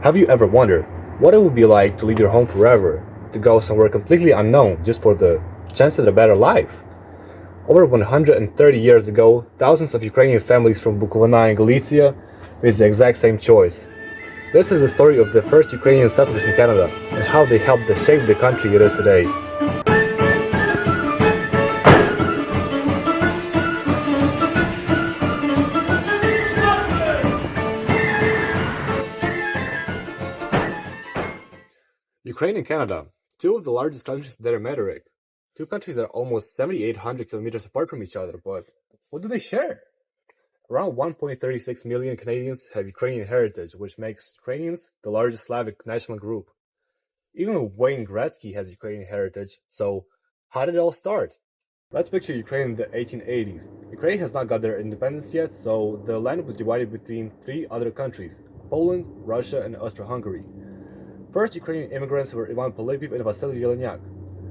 Have you ever wondered what it would be like to leave your home forever, to go somewhere completely unknown just for the chance at a better life? Over 130 years ago, thousands of Ukrainian families from Bukovina and Galicia made the exact same choice. This is the story of the first Ukrainian settlers in Canada and how they helped to shape the country it is today. Ukraine and Canada, two of the largest countries in their metric. Two countries that are almost 7,800 kilometers apart from each other, but what do they share? Around 1.36 million Canadians have Ukrainian heritage, which makes Ukrainians the largest Slavic national group. Even Wayne Gretzky has Ukrainian heritage, so how did it all start? Let's picture Ukraine in the 1880s. Ukraine has not got their independence yet, so the land was divided between three other countries, Poland, Russia, and Austro-Hungary. First Ukrainian immigrants were Ivan Polypiv and Vasily Yeleniak.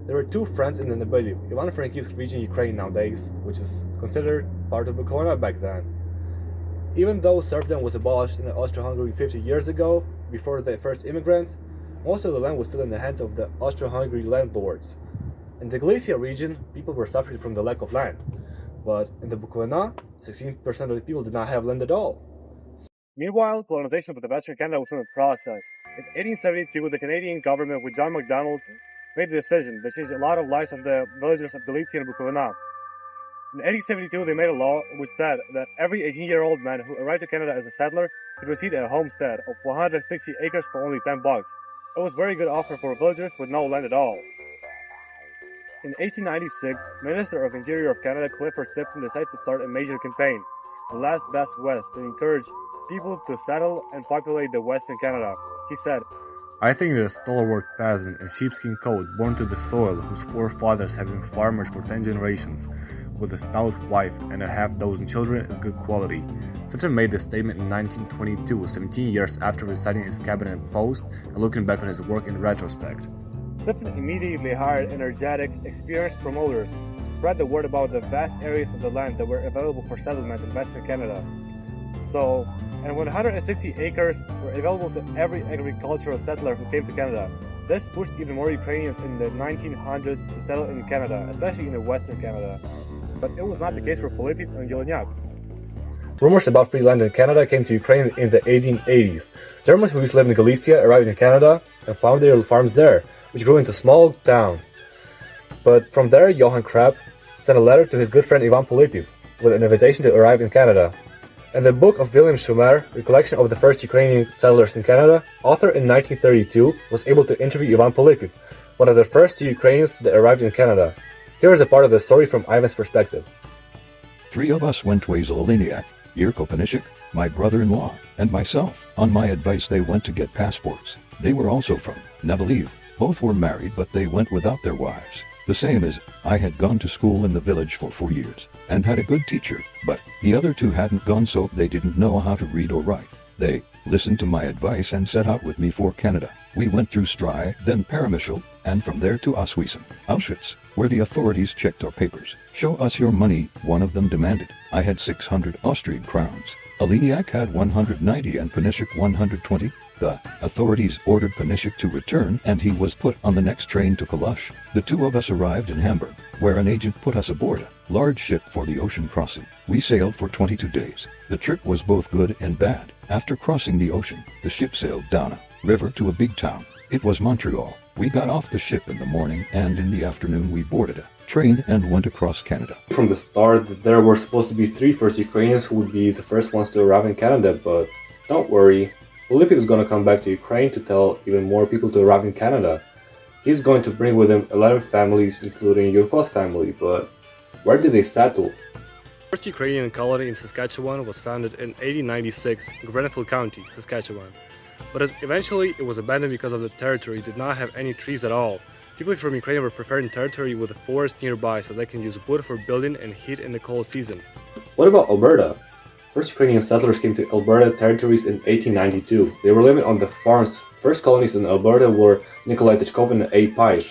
There were two friends in the Nebyliv, Ivano-Frankivsk region Ukraine nowadays, which is considered part of Bukovina back then. Even though serfdom was abolished in Austro-Hungary 50 years ago, before the first immigrants, most of the land was still in the hands of the Austro-Hungary landlords. In the Galicia region, people were suffering from the lack of land, but in the Bukovina, 16% of the people did not have land at all. Meanwhile, colonization of the Western Canada was in the process. In 1872, the Canadian government with John Macdonald made a decision that changed a lot of lives of the villagers of Galicia and Bukovina. In 1872, they made a law which said that every 18-year-old man who arrived to Canada as a settler could receive a homestead of 160 acres for only $10. It was a very good offer for villagers with no land at all. In 1896, Minister of Interior of Canada Clifford Sipton decided to start a major campaign, the Last Best West, to encourage people to settle and populate the Western Canada. He said, "I think that a stalwart peasant in sheepskin coat born to the soil, whose forefathers have been farmers for 10 generations, with a stout wife and a half-dozen children is good quality." Sipton made this statement in 1922, 17 years after resigning his cabinet post and looking back on his work in retrospect. Sipton immediately hired energetic, experienced promoters to spread the word about the vast areas of the land that were available for settlement in Western Canada. And 160 acres were available to every agricultural settler who came to Canada. This pushed even more Ukrainians in the 1900s to settle in Canada, especially in the Western Canada. But it was not the case for Polypiv and Yeleniak. Rumors about free land in Canada came to Ukraine in the 1880s. Germans who used to live in Galicia arrived in Canada and found their farms there, which grew into small towns. But from there, Johann Krapp sent a letter to his good friend Ivan Polypiv with an invitation to arrive in Canada. In the book of William Schumer, Recollection of the First Ukrainian Settlers in Canada, author in 1932 was able to interview Ivan Polypiv, one of the first two Ukrainians that arrived in Canada. Here is a part of the story from Ivan's perspective. Three of us went to Oleniak, Yurko Panishik, my brother-in-law, and myself. On my advice they went to get passports. They were also from Nebyliv. Both were married, but they went without their wives. The same as I had gone to school in the village for 4 years, and had a good teacher, but the other two hadn't gone, so they didn't know how to read or write. They listened to my advice and set out with me for Canada. We went through Stry, then Peremyshl, and from there to Auschwitz, where the authorities checked our papers. "Show us your money," one of them demanded. I had 600 Austrian crowns. Oleniak had 190 and Panishik 120. The authorities ordered Panishik to return, and he was put on the next train to Kalash. The two of us arrived in Hamburg, where an agent put us aboard a large ship for the ocean crossing. We sailed for 22 days. The trip was both good and bad. After crossing the ocean, the ship sailed down a river to a big town. It was Montreal. We got off the ship in the morning, and in the afternoon we boarded a train and went across Canada. From the start, there were supposed to be three first Ukrainians who would be the first ones to arrive in Canada, but don't worry. Polypiv is going to come back to Ukraine to tell even more people to arrive in Canada. He's going to bring with him 11 families, including Yurko's family, but where did they settle? The first Ukrainian colony in Saskatchewan was founded in 1896 in Grenfell County, Saskatchewan. But eventually it was abandoned because of the territory did not have any trees at all. People from Ukraine were preferring territory with a forest nearby so they can use wood for building and heat in the cold season. What about Alberta? First Ukrainian settlers came to Alberta territories in 1892. They were living on the farms. First colonies in Alberta were Nikolai Tychkov and A. Paish.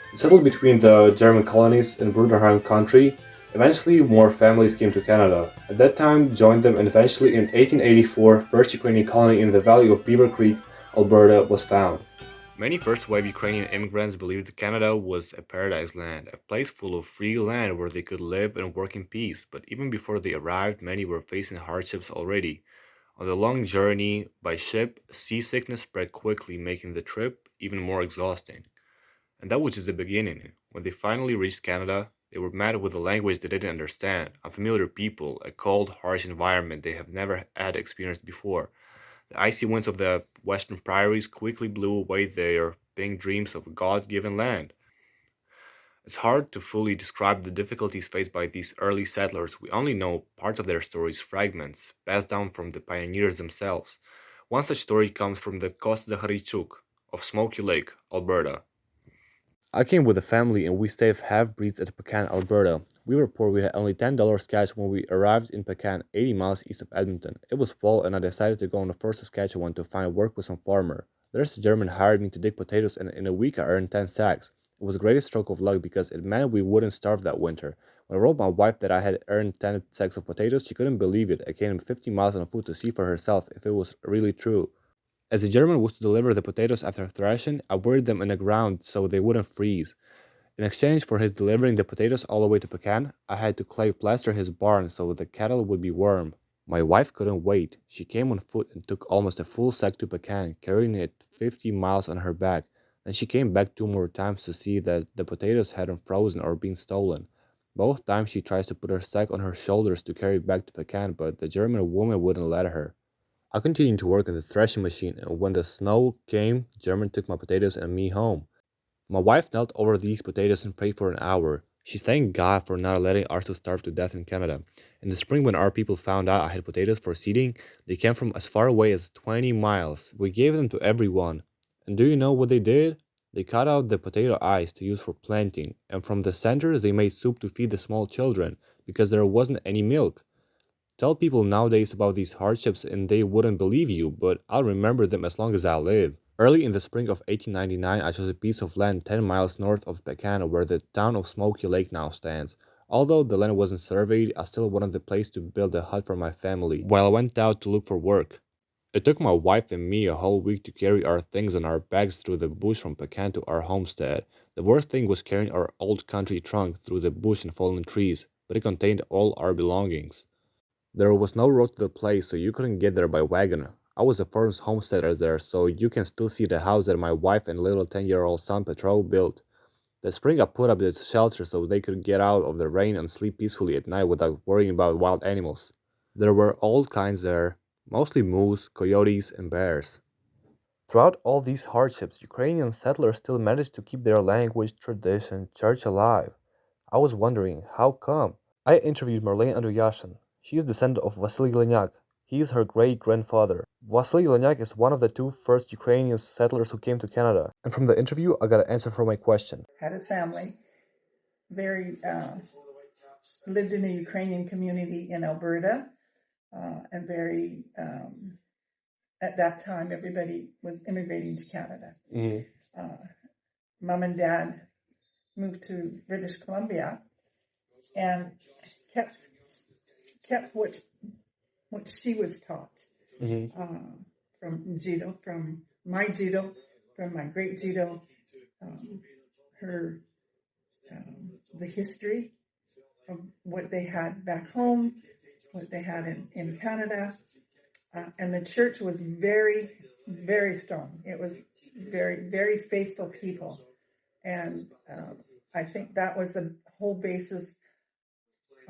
They settled between the German colonies in Bruderheim country. Eventually, more families came to Canada. At that time, joined them, and eventually in 1884, first Ukrainian colony in the valley of Beaver Creek Alberta was found. Many first-wave Ukrainian immigrants believed Canada was a paradise land, a place full of free land where they could live and work in peace. But even before they arrived, many were facing hardships already. On the long journey by ship, seasickness spread quickly, making the trip even more exhausting. And that was just the beginning. When they finally reached Canada, they were met with a language they didn't understand, unfamiliar people, a cold, harsh environment they have never had experienced before. The icy winds of the western prairies quickly blew away their pink dreams of a God-given land. It's hard to fully describe the difficulties faced by these early settlers. We only know parts of their stories, fragments, passed down from the pioneers themselves. One such story comes from the Kost Zaharchuk of Smoky Lake, Alberta. I came with a family and we stayed half-breeds at Pecan, Alberta. We were poor, we had only $10 cash when we arrived in Pecan, 80 miles east of Edmonton. It was fall and I decided to go on the 1st Saskatchewan to find work with some farmer. There's a German hired me to dig potatoes and in a week I earned 10 sacks. It was the greatest stroke of luck because it meant we wouldn't starve that winter. When I wrote my wife that I had earned 10 sacks of potatoes, she couldn't believe it. I came 50 miles on foot to see for herself if it was really true. As the German was to deliver the potatoes after threshing, I buried them in the ground so they wouldn't freeze. In exchange for his delivering the potatoes all the way to Pecan, I had to clay plaster his barn so the cattle would be warm. My wife couldn't wait. She came on foot and took almost a full sack to Pecan, carrying it 50 miles on her back. Then she came back 2 more times to see that the potatoes hadn't frozen or been stolen. Both times she tries to put her sack on her shoulders to carry back to Pecan, but the German woman wouldn't let her. I continued to work on the threshing machine, and when the snow came, German took my potatoes and me home. My wife knelt over these potatoes and prayed for an hour. She thanked God for not letting ours to starve to death in Canada. In the spring, when our people found out I had potatoes for seeding, they came from as far away as 20 miles. We gave them to everyone. And do you know what they did? They cut out the potato eyes to use for planting, and from the center, they made soup to feed the small children because there wasn't any milk. Tell people nowadays about these hardships and they wouldn't believe you, but I'll remember them as long as I live. Early in the spring of 1899, I chose a piece of land 10 miles north of Pecan where the town of Smoky Lake now stands. Although the land wasn't surveyed, I still wanted the place to build a hut for my family while I went out to look for work. It took my wife and me a whole week to carry our things on our bags through the bush from Pecan to our homestead. The worst thing was carrying our old country trunk through the bush and fallen trees, but it contained all our belongings. There was no road to the place, so you couldn't get there by wagon. I was the first homesteader there, so you can still see the house that my wife and little 10-year-old son Petro built. That spring I put up this shelter so they could get out of the rain and sleep peacefully at night without worrying about wild animals. There were all kinds there, mostly moose, coyotes, and bears. Throughout all these hardships, Ukrainian settlers still managed to keep their language, tradition, church alive. I was wondering, how come? I interviewed Marlene Andreyashin. She is descendant of Vasily Glenyak. He is her great-grandfather. Vasily Glenyak is one of the two first Ukrainian settlers who came to Canada. And from the interview, I got an answer for my question. Had his family, very lived in a Ukrainian community in Alberta, and very at that time everybody was immigrating to Canada. Mom and dad moved to British Columbia and kept what she was taught from judo, from my judo, from my great judo, her the history of what they had back home, what they had in Canada. And the church was very, very strong. It was very, very faithful people. And I think that was the whole basis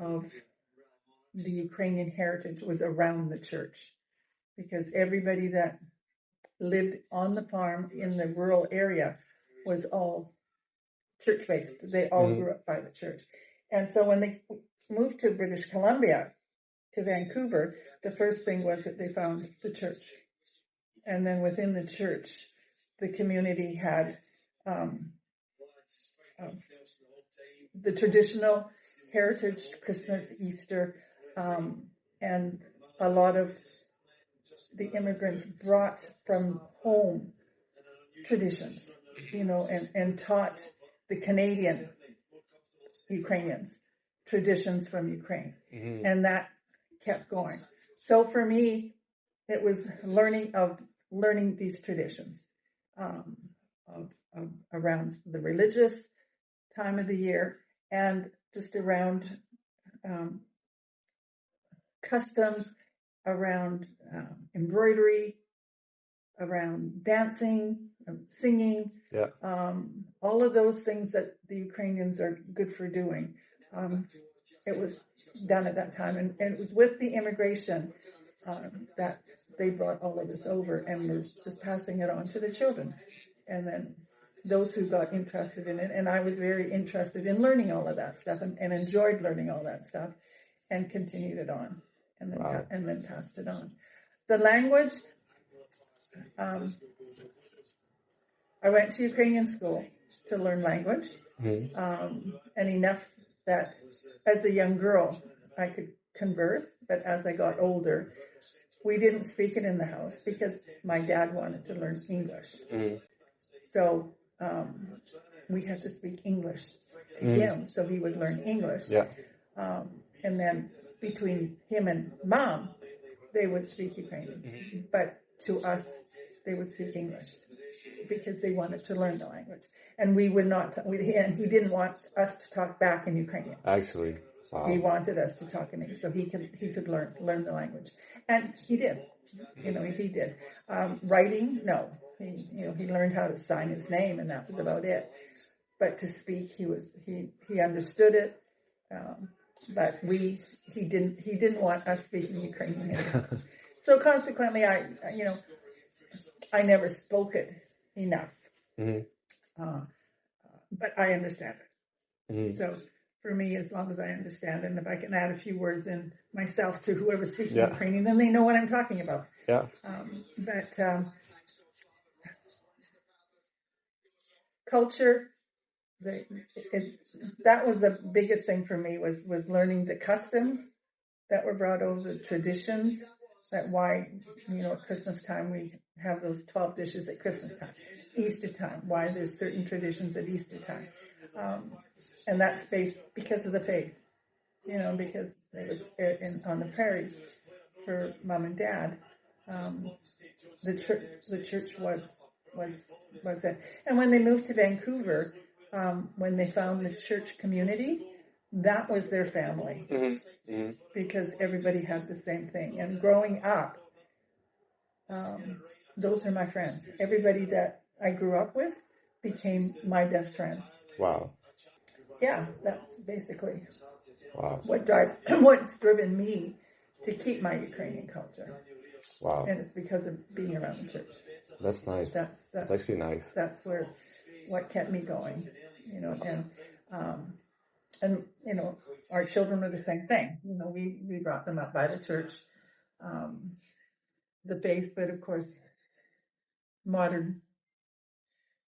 of the Ukrainian heritage was around the church. Because everybody that lived on the farm in the rural area was all church-based. They all grew up by the church. And so when they moved to British Columbia, to Vancouver, the first thing was that they found the church. And then within the church, the community had the traditional heritage, Christmas, Easter, and a lot of the immigrants brought from home traditions, and taught the Canadian Ukrainians traditions from Ukraine. And that kept going. So for me, it was learning of learning these traditions of around the religious time of the year and just around customs, around embroidery, around dancing, singing, all of those things that the Ukrainians are good for doing. It was done at that time, and it was with the immigration that they brought all of this over and were just passing it on to the children. And then those who got interested in it, and I was very interested in learning all of that stuff and enjoyed learning all that stuff and continued it on and then passed it on. The language, I went to Ukrainian school to learn language, and enough that as a young girl I could converse, but as I got older, we didn't speak it in the house because my dad wanted to learn English. So we had to speak English to him, so he would learn English. And then between him and Mom, they would speak Ukrainian. But to us, they would speak English because they wanted to learn the language. And we would not, and he didn't want us to talk back in Ukrainian. Actually, wow. He wanted us to talk in English so he could learn the language. And he did. He did. Writing, no. He learned how to sign his name, and that was about it. But to speak, he understood it. But he didn't want us speaking Ukrainian. So consequently, I never spoke it enough. But I understand it. So for me, as long as I understand it, and if I can add a few words in myself to whoever's speaking Ukrainian, then they know what I'm talking about. Culture, that was the biggest thing for me, was learning the customs that were brought over, the traditions, that why, at Christmas time we have those 12 dishes at Christmas time, Easter time, why there's certain traditions at Easter time. And that's based because of the faith, because it was on the prairies for Mom and Dad. The church was it. And when they moved to Vancouver, when they found the church community, that was their family, because everybody had the same thing. And growing up, those are my friends. Everybody that I grew up with became my best friends. Wow. Yeah, that's basically what's driven me to keep my Ukrainian culture. Wow. And it's because of being around the church. That's nice. That's actually nice. That's what kept me going, and our children were the same thing. We brought them up by the church, the faith, but of course, modern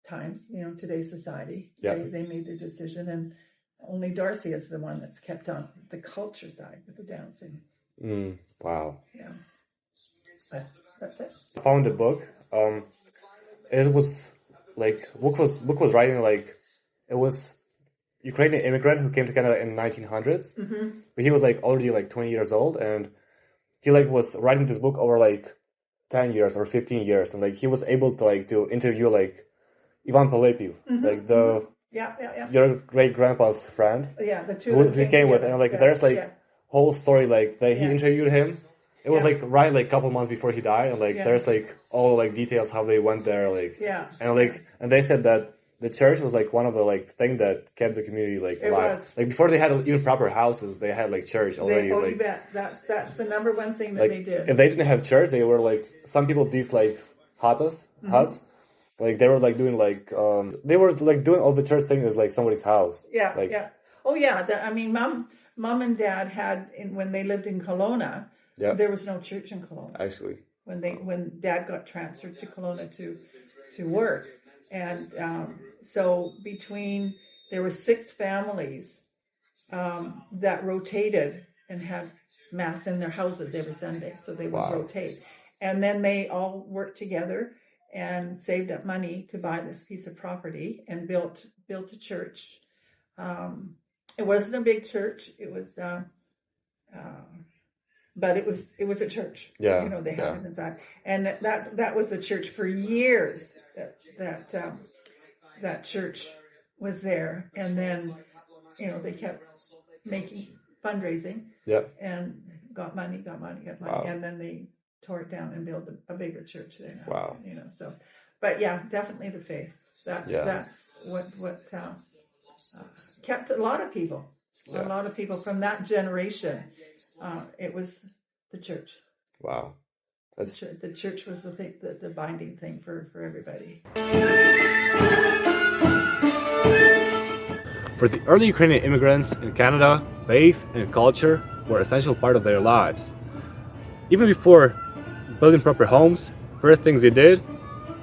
times, today's society, they made their decision, and only Darcy is the one that's kept on the culture side with the dancing. Wow. Yeah. But that's it. I found a book. It was like book was writing like it was Ukrainian immigrant who came to Canada in 1900s. But he was like already like 20 years old, and he like was writing this book over like 10 years or 15 years, and like he was able to like to interview like Ivan Polepiv, like your great grandpa's friend, the two who he came with, and like there's like whole story like that he interviewed him. It was like right like a couple months before he died, and like there's like all like details how they went there, like and they said that the church was like one of the like thing that kept the community like alive. Like before they had even proper houses, they had like church already. You bet. That's the number one thing that they did. If they didn't have church, they were like some people these like huts, like they were like doing like they were like doing all the church things as like somebody's house. Mom and Dad had when they lived in Kelowna. There was no church in Kelowna. Actually, when Dad got transferred to Kelowna to work, and so there were 6 families that rotated and had mass in their houses every Sunday, so they would rotate, and then they all worked together and saved up money to buy this piece of property and built a church. It wasn't a big church. It was but it was a church. Yeah, You know, they had yeah. it inside, and that was the church for years. That church was there, and then they kept making fundraising Yeah. and got money, Wow. and then they tore it down and built a bigger church there. Wow. So, but yeah, definitely the faith. That's what kept a lot of people. Yeah. A lot of people from that generation. It was the church. Wow. The church was the binding thing for everybody. For the early Ukrainian immigrants in Canada, faith and culture were an essential part of their lives. Even before building proper homes, first things they did,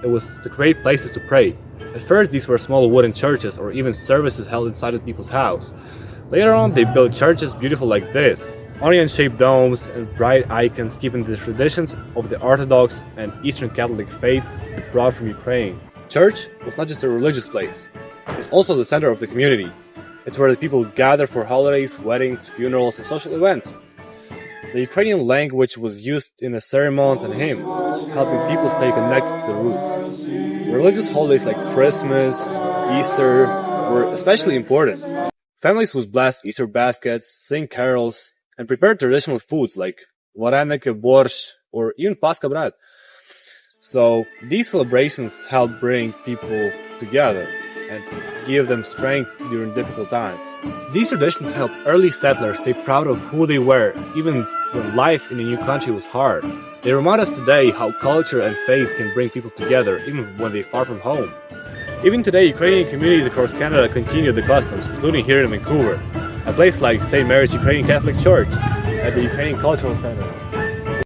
it was to create places to pray. At first, these were small wooden churches or even services held inside of people's house. Later on, they built churches beautiful like this, onion-shaped domes and bright icons keeping the traditions of the Orthodox and Eastern Catholic faith brought from Ukraine. Church was not just a religious place, it's also the center of the community. It's where the people gather for holidays, weddings, funerals, and social events. The Ukrainian language was used in the ceremonies and hymns, helping people stay connected to the roots. Religious holidays like Christmas, Easter were especially important. Families would bless Easter baskets, sing carols, and prepare traditional foods like vareniki, borscht, or even paska bread. So these celebrations help bring people together and give them strength during difficult times. These traditions help early settlers stay proud of who they were, even when life in a new country was hard. They remind us today how culture and faith can bring people together, even when they're far from home. Even today, Ukrainian communities across Canada continue the customs, including here in Vancouver. A place like St. Mary's Ukrainian Catholic Church at the Ukrainian Cultural Center.